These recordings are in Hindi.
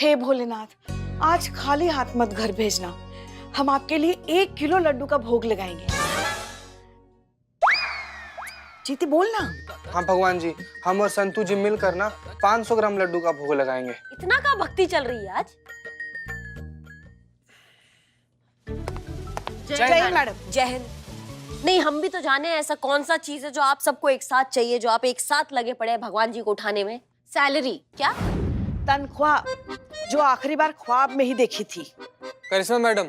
हे भोलेनाथ, आज खाली हाथ मत घर भेजना। हम आपके लिए 1 किलो लड्डू का भोग लगाएंगे। जीती बोलना। हाँ भगवान जी, हम और संतू जी मिलकर ना 500 ग्राम लड्डू का भोग लगाएंगे। इतना का भक्ति चल रही है आज? जय हिंद मैडम। जय हिंद। नहीं, हम भी तो जाने ऐसा कौन सा चीज है जो आप सबको एक साथ चाहिए, जो आप एक साथ लगे पड़े हैं भगवान जी को उठाने में? सैलरी? क्या? तनख्वाह, जो आखिरी बार ख्वाब में ही देखी थी। करिश्मा मैडम,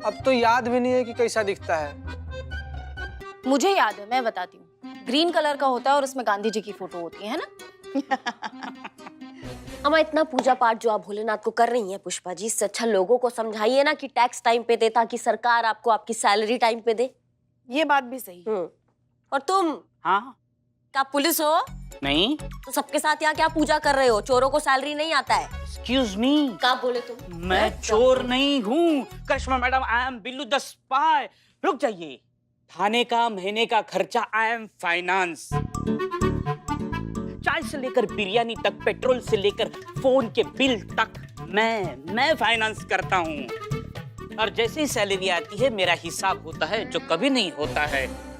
अब तो याद भी नहीं है कि कैसा दिखता है। मुझे याद है, मैं बताती हूँ। ग्रीन कलर का होता है और उसमें गांधी जी की फोटो होती है ना। अम्मा, इतना पूजा पाठ जो आप भोलेनाथ को कर रही हैं पुष्पा जी, इससे अच्छा लोगों को समझाइए ना कि टैक्स टाइम पे दे, ताकि सरकार आपको आपकी सैलरी टाइम पे दे। ये बात भी सही है। और तुम? हाँ? क्या पुलिस हो? नहीं। तो सबके साथ यहाँ क्या पूजा कर रहे हो? चोरों को सैलरी नहीं आता है? Excuse me. क्या बोले तुम? मैं चोर नहीं हूँ Karishma madam, I am Billu the spy. रुक जाइए। थाने का महीने का खर्चा आई एम फाइनेंस। चाय से लेकर बिरयानी तक, पेट्रोल से लेकर फोन के बिल तक मैं फाइनेंस करता हूँ। और जैसे ही सैलरी आती है मेरा हिसाब होता है, जो कभी नहीं होता है।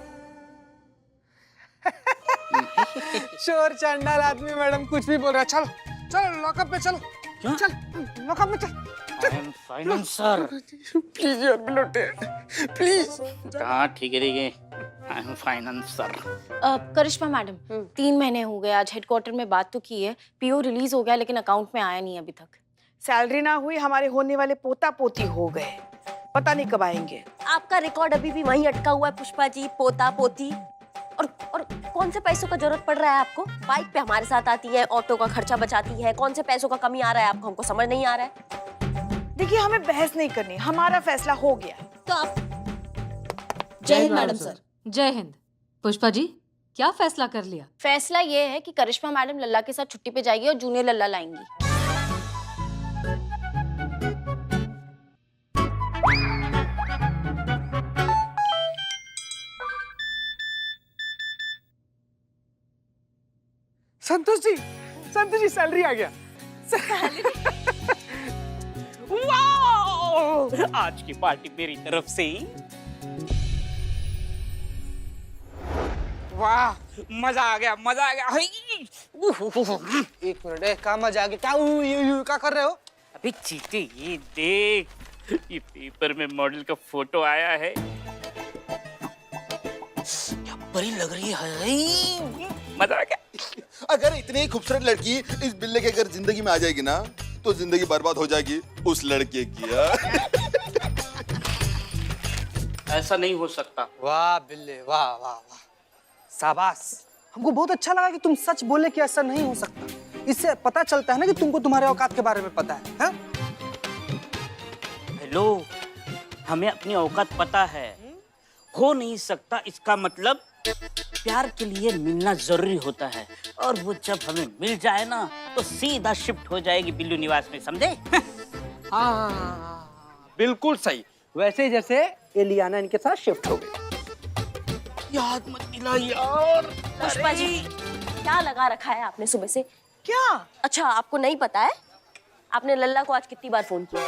चोर चंडाल आदमी मैडम कुछ भी बोल रहा है। चल चल लॉकअप पे चल। क्यों? चल लॉकअप में चल। आई एम फाइनेंसर। प्लीज यार लौटे, प्लीज। हाँ ठीक है। I am financer. Karishma madam, 3 महीने हो गए। आज हेडक्वार्टर में बात तो की है, पीओ रिलीज हो गया, लेकिन अकाउंट में आया नहीं अभी तक। सैलरी ना हुई, हमारे होने वाले पोता पोती हो गए, पता नहीं कब आएंगे। आपका रिकॉर्ड अभी भी वहीं अटका हुआ है पुष्पा जी, पोता पोती। और कौन से पैसों का जरूरत पड़ रहा है आपको? बाइक पे हमारे साथ आती है, ऑटो का खर्चा बचाती है, कौन से पैसों का कमी आ रहा है आपको? हमको समझ नहीं आ रहा है। देखिए, हमें बहस नहीं करनी, हमारा फैसला हो गया। तो आप जय हिंद मैडम सर। जय हिंद। पुष्पा जी, क्या फैसला कर लिया? फैसला ये है कि करिश्मा मैडम लल्ला के साथ छुट्टी पे जाएगी और जूनियर लल्ला लाएंगी। संतोष जी सैलरी आ गया। वाओ! आज की पार्टी मेरी तरफ से। वाह, मजा आ गया, मजा आ गया। एक मिनट, क्या मजा आ गया? क्या कर रहे हो? अभी चीते, ये देख, ये पेपर में मॉडल का फोटो आया है। क्या परी लग रही है। मजा आ गया। अगर इतनी खूबसूरत लड़की इस बिल्ले के अगर जिंदगी में आ जाएगी ना, तो जिंदगी बर्बाद हो जाएगी उस लड़के की। ऐसा नहीं हो सकता। वाह बिल्ले, वाह वाह वाह, शाबाश। हमको बहुत अच्छा लगा कि तुम सच बोले कि ऐसा नहीं हो सकता। इससे पता चलता है ना कि तुमको तुम्हारे औकात के बारे में पता है, हा? हेलो, हमें अपनी औकात पता है। हो नहीं सकता इसका मतलब प्यार के लिए मिलना जरूरी होता है, और वो जब हमें मिल जाए ना तो सीधा शिफ्ट हो जाएगी बिल्लू निवास में, समझे? हाँ, बिल्कुल सही। वैसे जैसे एलियाना इनके साथ शिफ्ट हो गई। याद मत दिला यार। पुष्पा जी, क्या लगा रखा है आपने सुबह से? क्या? अच्छा, आपको नहीं पता है? आपने लल्ला को आज कितनी बार फोन किया?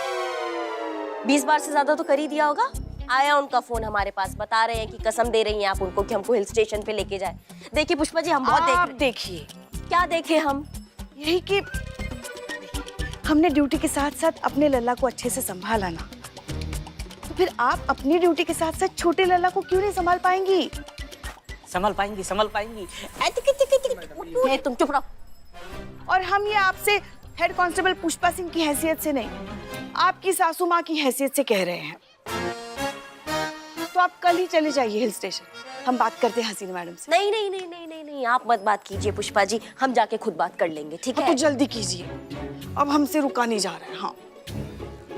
20 बार से ज्यादा तो कर ही दिया होगा। आया उनका फोन हमारे पास, बता रहे हैं कि कसम दे रही हैं आप उनको कि हमको हिल स्टेशन पे लेके जाए। देखिए पुष्पा जी, हम बहुत देख रहे हैं। देखिए, क्या देखे हम? यही कि हमने ड्यूटी के साथ साथ अपने लल्ला को अच्छे से संभाला ना, तो फिर आप अपनी ड्यूटी के साथ साथ छोटे लल्ला को क्यों नहीं संभाल पाएंगी? संभल पाएंगी, संभल पाएंगी। तुम चुप रहो। और हम ये आपसे हेड कांस्टेबल पुष्पा सिंह की हैसियत से नहीं, आपकी सासू माँ की हैसियत से कह रहे हैं। तो आप कल ही चले जाइए हिल स्टेशन, हम बात करते हैं हसीना मैडम से। नहीं नहीं नहीं नहीं नहीं नहीं, आप मत बात कीजिए पुष्पा जी, हम जाके खुद बात कर लेंगे, ठीक है? तो जल्दी कीजिए, अब हमसे रुका नहीं जा रहा है। हाँ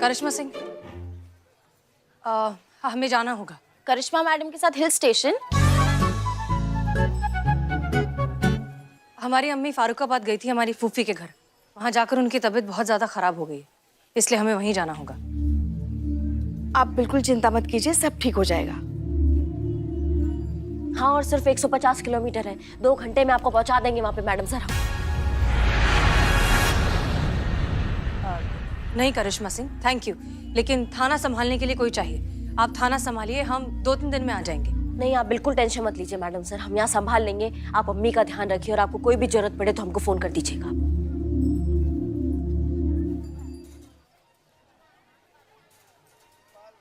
करिश्मा सिंह, हमें जाना होगा। करिश्मा मैडम के साथ हिल स्टेशन? हमारी अम्मी फारुखाबाद गई थी हमारी फूफी के घर। वहां जाकर उनकी तबीयत बहुत ज्यादा खराब हो गई, इसलिए हमें वहीं जाना होगा। आप बिल्कुल चिंता मत कीजिए, सब ठीक हो जाएगा। हाँ, और सिर्फ 150 किलोमीटर है, 2 घंटे में आपको पहुंचा देंगे वहां पे मैडम सर। नहीं करिश्मा सिंह, थैंक यू, लेकिन थाना संभालने के लिए कोई चाहिए। आप थाना संभालिए, हम 2-3 दिन में आ जाएंगे। नहीं, आप बिल्कुल टेंशन मत लीजिए मैडम सर, हम यहाँ संभाल लेंगे। आप अम्मी का ध्यान रखिए और आपको कोई भी जरूरत पड़े तो हमको फोन कर दीजिएगा।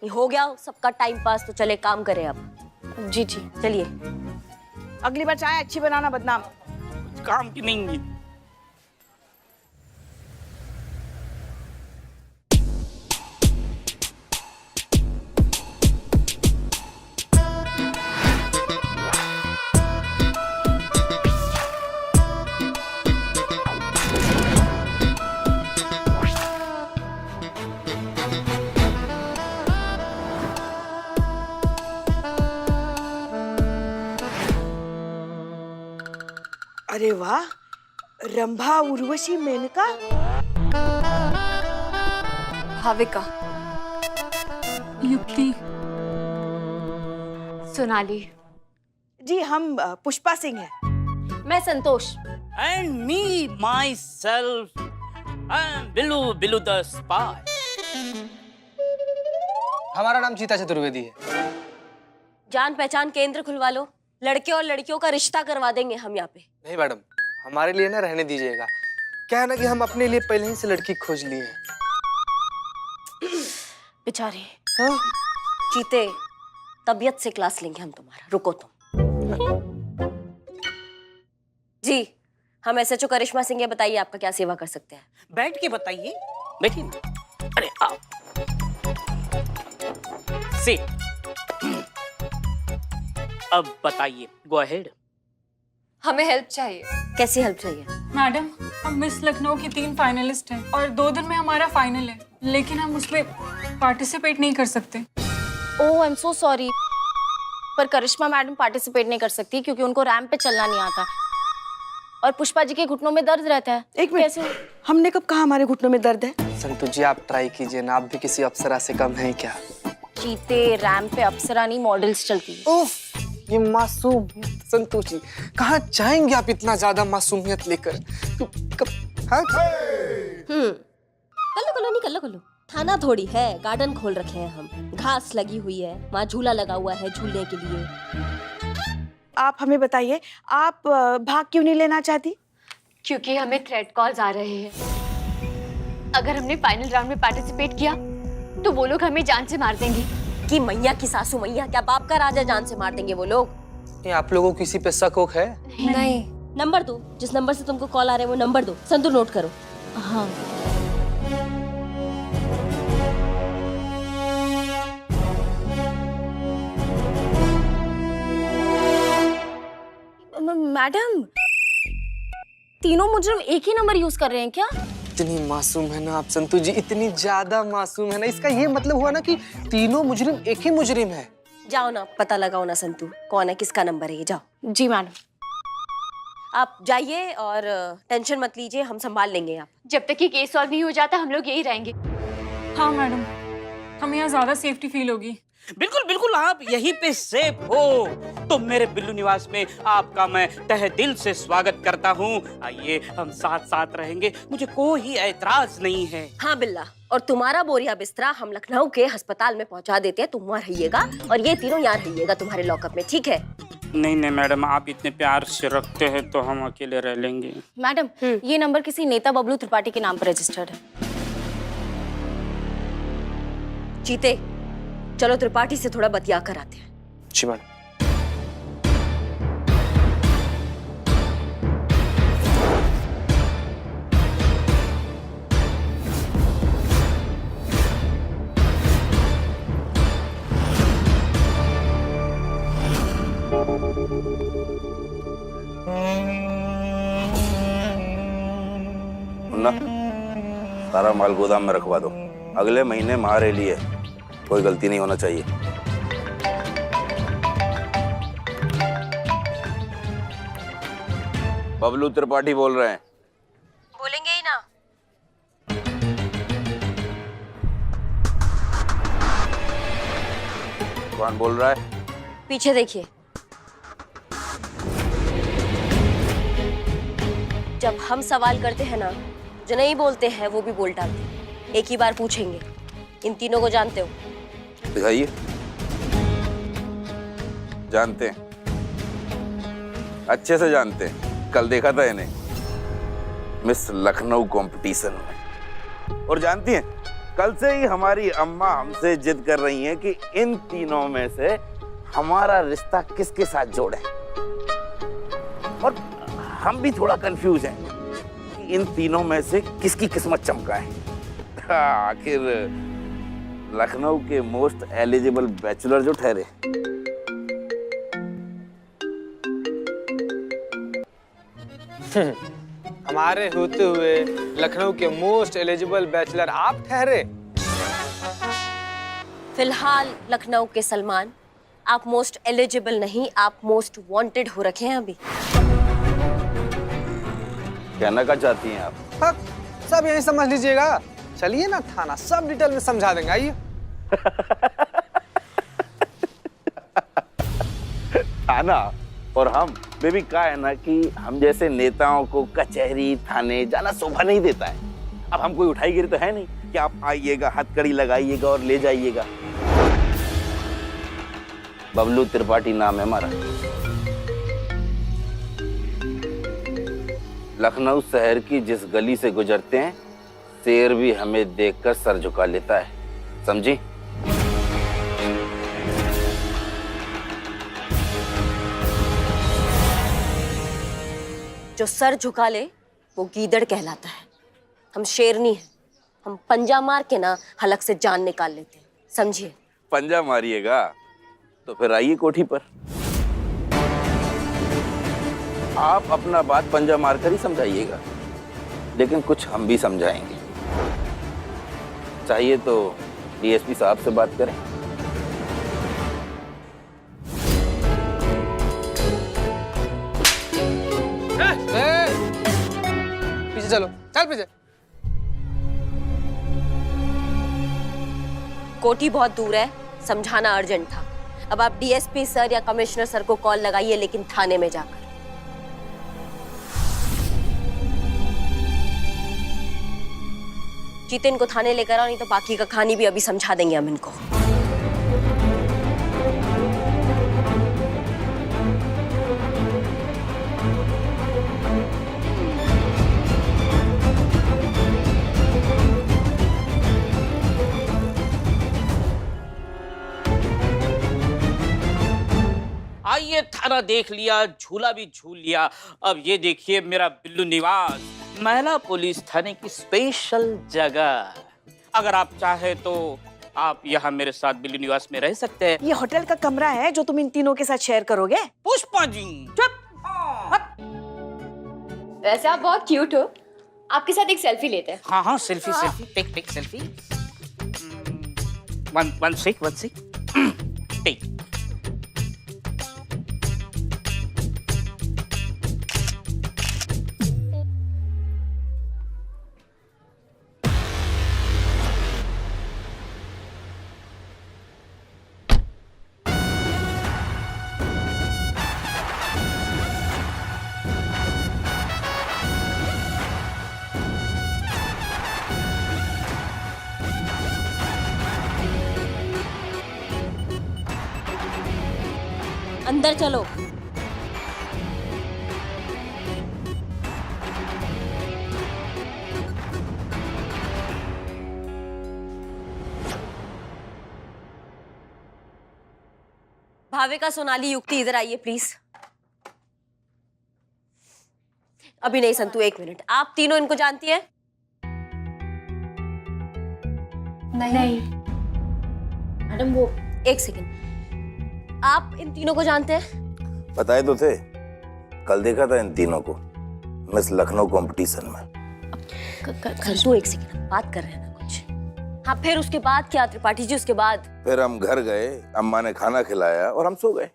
ये हो गया सबका टाइम पास, तो चले काम करें अब। जी जी। चलिए। अगली बार चाय अच्छी बनाना, बदनाम। काम की नहीं। अरे वाह, रंभा, उर्वशी, मेनका। भाविका, युक्ति, सोनाली। जी, हम पुष्पा सिंह हैं। मैं Santosh. And me myself, Billu, Billu the spy. हमारा नाम चीता चतुर्वेदी है। जान पहचान केंद्र खुलवा लो, लड़के और लड़कियों का रिश्ता करवा देंगे हम यहाँ पे। नहीं मैडम, हमारे लिए ना रहने दीजिएगा। क्या है ना कि हम अपने लिए पहले ही से लड़की खोज लिए हैं। बेचारे। हाँ? चीते, तबीयत से क्लास लेंगे हम तुम्हारा, रुको तुम। जी, हम एसएचओ करिश्मा सिंह है, बताइए आपका क्या सेवा कर सकते हैं। बैठ के बताइए, बैठिए ना। अरे आओ, सिट। अब बताइए, गो अहेड। हमें हेल्प चाहिए। कैसी हेल्प चाहिए? मैडम, हम मिस लखनऊ की 3 फाइनलिस्ट हैं और 2 दिन में हमारा फाइनल है, लेकिन हम उसमें पार्टिसिपेट नहीं कर सकते। ओह, आई एम सो सॉरी, पर करिश्मा मैडम पार्टिसिपेट नहीं कर सकती क्योंकि उनको रैंप पे चलना नहीं आता और पुष्पा जी के घुटनों में दर्द रहता है। एक मिनट, हमने कब कहा हमारे घुटनों में दर्द है? संतु जी, आप ट्राई कीजिए ना, आप भी किसी अप्सरा से कम हैं क्या? चीते, रैंप पे अप्सरा नहीं मॉडल्स चलती है। उफ, ये मासूम संतोष जी, कहाँ जाएंगे आप इतना ज्यादा मासूमियत लेकर? हाँ? कल्लो थाना थोड़ी है, गार्डन खोल रखे हैं हम, घास लगी हुई है, वहाँ झूला लगा हुआ है झूलने के लिए। आप हमें बताइए, आप भाग क्यों नहीं लेना चाहती? क्योंकि हमें थ्रेट कॉल्स आ रहे हैं। अगर हमने फाइनल राउंड में पार्टिसिपेट किया तो वो लोग हमें जान से मार देंगे। कि मैया की सासू मैया, क्या बाप का राजा जान से मार देंगे वो लोग? ये आप लोगों को किसी पे शक वक है? नहीं। नंबर दो, जिस नंबर से तुमको कॉल आ रहे हैं वो नंबर दो। संतु नोट करो। हाँ। मैडम, तीनों मुजरिम एक ही नंबर यूज कर रहे हैं क्या? इतनी मासूम है ना आप संतु जी, इतनी ज्यादा मासूम है ना। इसका ये मतलब हुआ ना कि तीनों मुजरिम एक ही मुजरिम है। जाओ ना, पता लगाओ ना संतु, कौन है, किसका नंबर है ये, जाओ। जी मैडम। आप जाइए और टेंशन मत लीजिए, हम संभाल लेंगे आप। जब तक ये केस सॉल्व नहीं हो जाता हम लोग यही रहेंगे। हाँ मैडम, हमें यहाँ ज्यादा सेफ्टी फील होगी। बिल्कुल बिल्कुल, आप यहीं पे सेफ हो। तो मेरे बिल्लू निवास में आपका मैं तहे दिल से स्वागत करता हूँ। आइए, हम साथ साथ रहेंगे, मुझे कोई ऐतराज नहीं है। हाँ बिल्ला, और तुम्हारा बोरिया बिस्तरा हम लखनऊ के अस्पताल में पहुँचा देते हैं, तुम वहाँ रहिएगा और ये तीनों यहाँ रहिएगा तुम्हारे लॉकअप में, ठीक है? नहीं नहीं मैडम, आप इतने प्यार से रखते हैं तो हम अकेले रह लेंगे। मैडम, ये नंबर किसी नेता बबलू त्रिपाठी के नाम पर रजिस्टर्ड है। चीते, चलो त्रिपाठी से थोड़ा बतिया कर आते हैं। जी मैडम। मुन्ना, सारा माल गोदाम में रखवा दो, अगले महीने महारेली है, कोई गलती नहीं होना चाहिए। बबलू त्रिपाठी बोल रहे हैं। बोलेंगे ही ना। कौन बोल रहा है? पीछे देखिए। जब हम सवाल करते हैं ना, जो नहीं बोलते हैं वो भी बोल डालते हैं। एक ही बार पूछेंगे, इन तीनों को जानते हो? दिखाइए। जानते हैं, अच्छे से जानते हैं, कल देखा था इन्हें मिस लखनऊ कंपटीशन में। और जानती हैं, कल से ही हमारी अम्मा हमसे जिद कर रही हैं कि इन तीनों में से हमारा रिश्ता किसके साथ जोड़े। और हम भी थोड़ा कंफ्यूज हैं कि इन तीनों में से किसकी किस्मत चमका है। आखिर लखनऊ के मोस्ट एलिजिबल बैचलर जो ठहरे। हमारे होते हुए लखनऊ के मोस्ट एलिजिबल बैचलर आप ठहरे। फिलहाल लखनऊ के सलमान, आप मोस्ट एलिजिबल नहीं, आप मोस्ट वांटेड हो रखे हैं अभी। कहना क्या चाहती हैं आप? हाँ, सब यही समझ लीजिएगा। चलिए ना थाना, सब डिटेल में समझा देंगे, आइए। थाना और हम बेबी का है ना कि हम जैसे नेताओं को कचहरी थाने जाना शोभा नहीं देता है। अब हम कोई उठाई गिरी तो है नहीं कि आप आइएगा, हथकड़ी लगाइएगा और ले जाइएगा। बबलू त्रिपाठी नाम है हमारा। लखनऊ शहर की जिस गली से गुजरते हैं, शेर भी हमें देखकर सर झुका लेता है, समझी? जो सर झुका ले वो गीदड़ कहलाता है। हम शेरनी हैं, हम पंजा मार के ना हलक से जान निकाल लेते हैं, समझिए? पंजा मारिएगा तो फिर आइए कोठी पर। आप अपना बात पंजा मारकर ही समझाइएगा, लेकिन कुछ हम भी समझाएंगे। चाहिए तो डीएसपी साहब से बात करें। पीछे चलो, चल पीछे। कोठी बहुत दूर है, समझाना अर्जेंट था। अब आप डीएसपी सर या कमिश्नर सर को कॉल लगाइए, लेकिन थाने में जाकर। जितिन को थाने लेकर आओ, नहीं तो बाकी का कहानी भी अभी समझा देंगे हम इनको। आइए, थाना देख लिया, झूला भी झूल लिया। अब ये देखिए मेरा बिल्लू निवास, महिला पुलिस थाने की स्पेशल जगह। अगर आप चाहे तो आप यहाँ मेरे साथ बिल्लू निवास में रह सकते हैं। ये होटल का कमरा है जो तुम इन तीनों के साथ शेयर करोगे। पुष्पा जी चुप। वैसे आप बहुत क्यूट हो, आपके साथ एक सेल्फी लेते हैं। हाँ हाँ, selfie selfie, take selfie. One sec take. अंदर चलो। भाविका, सोनाली, युक्ति, इधर आइए प्लीज। अभी नहीं संतु, एक मिनट। आप तीनों इनको जानती हैं? नहीं। मैडम वो एक सेकंड, आप इन तीनों को जानते हैं? बताए तो थे, कल देखा था इन तीनों को मिस लखनऊ कंपटीशन में। संतु एक सेकंड, बात कर रहे हैं ना कुछ। हाँ, फिर उसके बाद क्या त्रिपाठी जी? उसके बाद फिर हम घर गए, अम्मा ने खाना खिलाया और हम सो गए।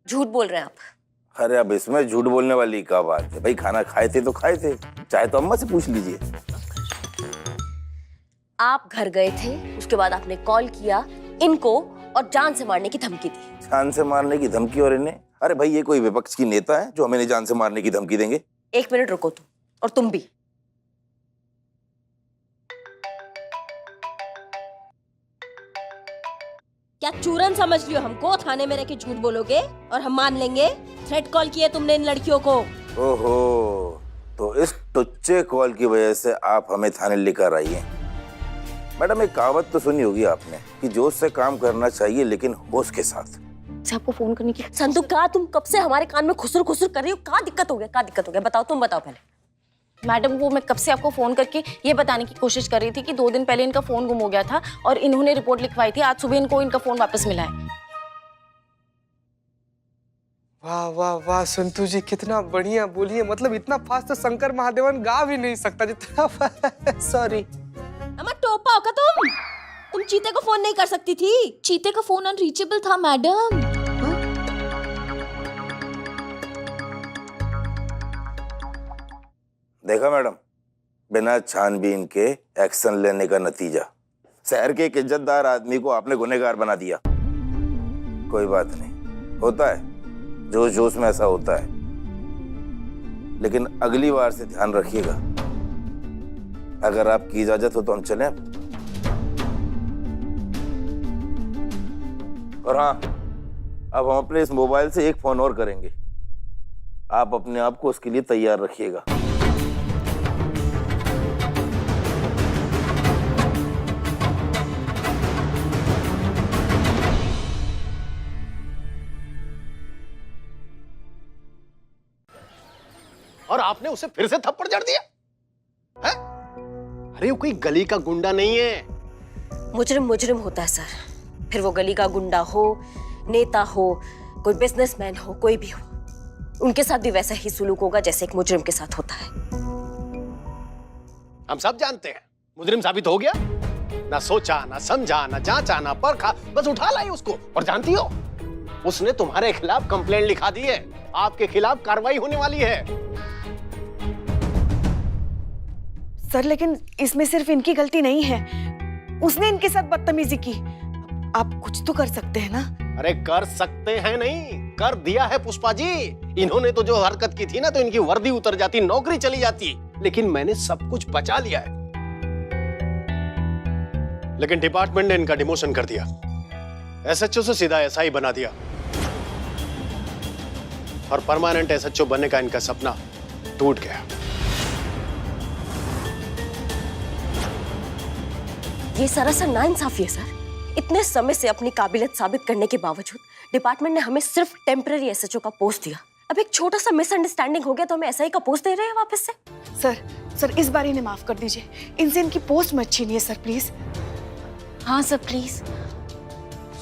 झूठ बोल रहे हैं आप। अरे अब इसमें झूठ बोलने वाली क्या बात है भाई? खाना खाए थे तो खाए थे, चाहे तो अम्मा से पूछ लीजिए। आप घर गए थे, उसके बाद आपने कॉल किया इनको और जान से मारने की धमकी दी। जान से मारने की धमकी? और इन्हें? अरे भाई, ये कोई विपक्ष की नेता है जो हमें जान से मारने की धमकी देंगे? एक मिनट रुको तुम, और तुम भी। क्या चूरन समझ लियो हमको? थाने में रह के झूठ बोलोगे और हम मान लेंगे? थ्रेट कॉल किया तुमने इन लड़कियों को। ओहो, तो इस टुच्चे कॉल की वजह से आप हमें थाने लेकर आई हैं। मैडम, एक कहावत तो सुनी होगी आपने कि जोश से काम करना चाहिए लेकिन होश के साथ। से आपको फोन करने की संतु, का तुम कब से हमारे कान में खुसुर खुसुर कर रही हो? का दिक्कत हो गया? का दिक्कत हो गया? बताओ, तुम बताओ पहले। मैडम, वो मैं कब से आपको फोन करके ये बताने की कोशिश कर रही थी कि 2 दिन पहले इनका फोन गुम हो गया था और इन्होंने रिपोर्ट लिखवाई थी। आज सुबह इनको इनका फोन वापस मिला है। वाह वाह वाह संतू जी, कितना बढ़िया बोलिए। मतलब इतना फास्ट तो शंकर महादेवन गा भी नहीं सकता जितना। सॉरी। अम्मा, टोपा हो का तुम चीते को फोन नहीं कर सकती थी? चीते का फोन अनरीचेबल था मैडम। देखा मैडम, बिना छानबीन के एक्शन लेने का नतीजा। शहर के एक इज्जतदार आदमी को आपने गुनहगार बना दिया। कोई बात नहीं, होता है, जोश जोश में ऐसा होता है। लेकिन अगली बार से ध्यान रखिएगा। अगर आपकी इजाजत हो तो हम चलें अब। और हाँ, अब हम अपने इस मोबाइल से एक फोन और करेंगे। आप अपने आप को उसके लिए तैयार रखिएगा। और आपने उसे फिर से थप्पड़ जड़ दिया है? अरे वो कोई गली का गुंडा नहीं है। मुजरिम मुजरिम होता है सर, फिर वो गली का गुंडा हो, नेता हो, कोई बिजनेसमैन हो, कोई भी हो, उनके साथ भी वैसा ही सुलूक होगा जैसे एक मुजरिम के साथ होता है। हम सब जानते हैं मुजरिम साबित हो गया। ना सोचा, ना समझा, ना जांचा, ना परखा, बस उठा लाई उसको। और जानती हो, उसने तुम्हारे खिलाफ कंप्लेंट लिखा दी है। आपके खिलाफ कार्रवाई होने वाली है। सर, लेकिन इसमें सिर्फ इनकी गलती नहीं है। उसने इनके साथ बदतमीजी की। आप कुछ तो कर सकते हैं ना? अरे कर सकते हैं नहीं, कर दिया है पुष्पा जी। इन्होंने तो जो हरकत की थी ना, तो इनकी वर्दी उतर जाती, नौकरी चली जाती। लेकिन मैंने सब कुछ बचा लिया है। लेकिन डिपार्टमेंट ने इनका डिमोशन कर दिया, एसएचओ से सीधा एसआई बना दिया। और परमानेंट एसएचओ बनने का इनका सपना टूट गया। ये सरासर नाइंसाफी है सर। इतने समय से अपनी काबिलियत साबित करने के बावजूद डिपार्टमेंट ने हमें सिर्फ टेम्पररी एसएचओ का पोस्ट दिया। अब एक छोटा सा मिसअंडरस्टैंडिंग हो गया तो हमें एसआई का पोस्ट दे रहे हैं वापस से। सर इस बार इन्हें माफ कर दीजिए। इनसे इनकी पोस्ट मत छीनिए सर, प्लीज। हाँ सर, प्लीज।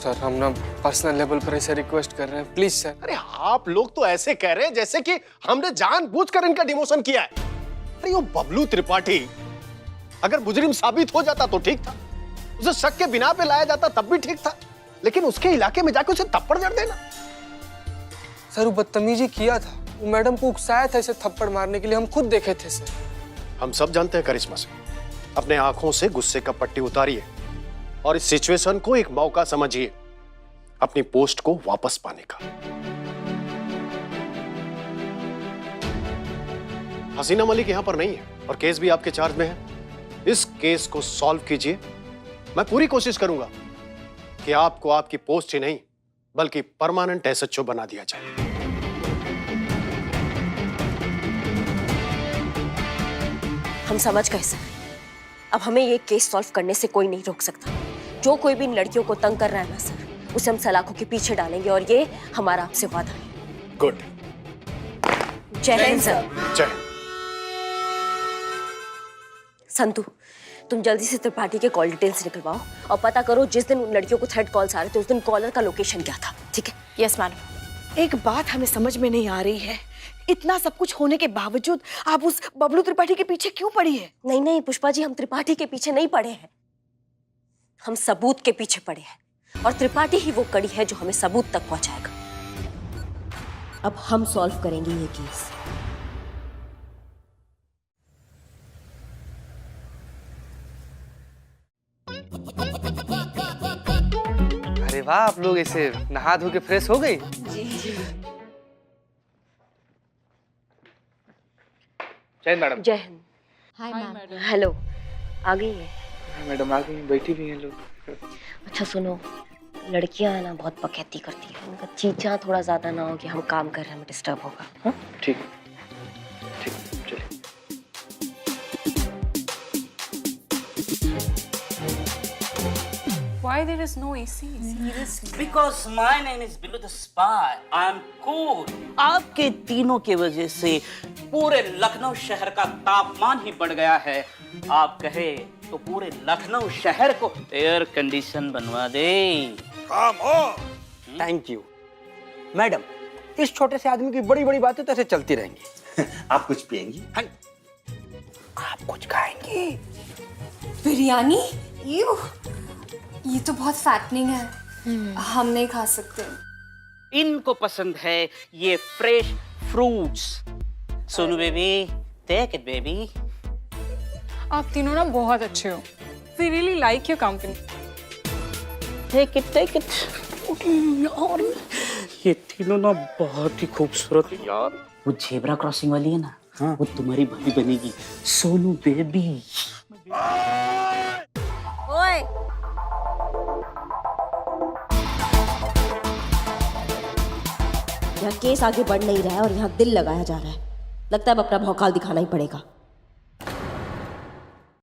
सर, हम ना पर्सनल लेवल पर ऐसे रिक्वेस्ट कर रहे हैं, प्लीज सर। अरे आप लोग तो ऐसे कह रहे हैं जैसे कि हमने जानबूझकर इनका डिमोशन किया है। अरे वो बबलू त्रिपाठी अगर मुजरिम साबित हो जाता तो ठीक था, उसे शक के बिना पे लाया जाता तब भी ठीक था। लेकिन उसके इलाके में जाके उसे थप्पड़ जड़ देना। सर, वो बदतमीजी किया था, वो मैडम को उकसाया था इसे थप्पड़ मारने के लिए। हम खुद देखे थे सर। हम सब जानते हैं करिश्मा से। अपने आंखों से गुस्से का पट्टी उतारिए और इस सिचुएशन को एक मौका समझिए अपनी पोस्ट को वापस पाने का। हसीना मलिक यहां पर नहीं है और केस भी आपके चार्ज में है। इस केस को सॉल्व कीजिए। मैं पूरी कोशिश करूंगा कि आपको आपकी पोस्ट ही नहीं बल्कि परमानेंट एसएचओ बना दिया जाए। हम समझ गए सर। अब हमें ये केस सॉल्व करने से कोई नहीं रोक सकता। जो कोई भी इन लड़कियों को तंग कर रहा है ना सर, उसे हम सलाखों के पीछे डालेंगे और ये हमारा आपसे वादा है। गुड। जय हिंद सर। जय हिंद। संतु, तुम जल्दी से त्रिपाठी के कॉल डिटेल्स निकलवाओ और पता करो जिस दिन उन लड़कियों को थ्रेट कॉल्स आ रहे थे उस दिन कॉलर का लोकेशन क्या था। ठीक है? Yes madam. एक बात हमें समझ में नहीं आ रही है, इतना सब कुछ होने के बावजूद आप उस बबलू त्रिपाठी के पीछे क्यों पड़ी है? नहीं नहीं पुष्पा जी, हम त्रिपाठी के पीछे नहीं पड़े हैं, हम सबूत के पीछे पड़े हैं। और त्रिपाठी ही वो कड़ी है जो हमें सबूत तक पहुंचाएगा। अब हम सॉल्व करेंगे ये केस। अरे वाह, आप लोग ऐसे नहा धो के फ्रेश हो गई? जी। जय Hind madam. Jai Hind. Hi ma'am. Hello, आ गई है? मैडम आ गई, बैठी भी हैं लोग। अच्छा सुनो, लड़कियां ना बहुत बकैती करती है, उनका चीचा थोड़ा ज्यादा ना हो कि हम काम कर रहे हैं हमें डिस्टर्ब होगा। हाँ? ठीक ठीक चलिए। Why there is no AC? Seriously. Because my name is Billu the Spy. I'm cool. आपके तीनों की वजह से पूरे लखनऊ शहर का तापमान ही बढ़ गया है। आप कहे तो पूरे लखनऊ शहर को एयर कंडीशन बनवा दे। थैंक यू मैडम, इस छोटे से आदमी की बड़ी बड़ी बातें तो ऐसे चलती रहेंगी। आप कुछ पियेंगी? हाँ, आप कुछ खाएंगी? बिरयानी? यू, ये तो बहुत फैटनिंग है, हम नहीं खा सकते। इनको पसंद है ये fresh fruits. Sonu baby, take it baby. आप तीनों ना बहुत अच्छे हो। We really like your company. Take it take it. यार ये तीनों ना बहुत ही खूबसूरत है यार। वो जेब्रा क्रॉसिंग वाली है ना, हाँ, वो तुम्हारी भाभी बनेगी, सोनू बेबी। ओए, यहाँ केस आगे बढ़ नहीं रहा है और यहाँ दिल लगाया जा रहा है। लगता है अब अपना भौकाल दिखाना ही पड़ेगा।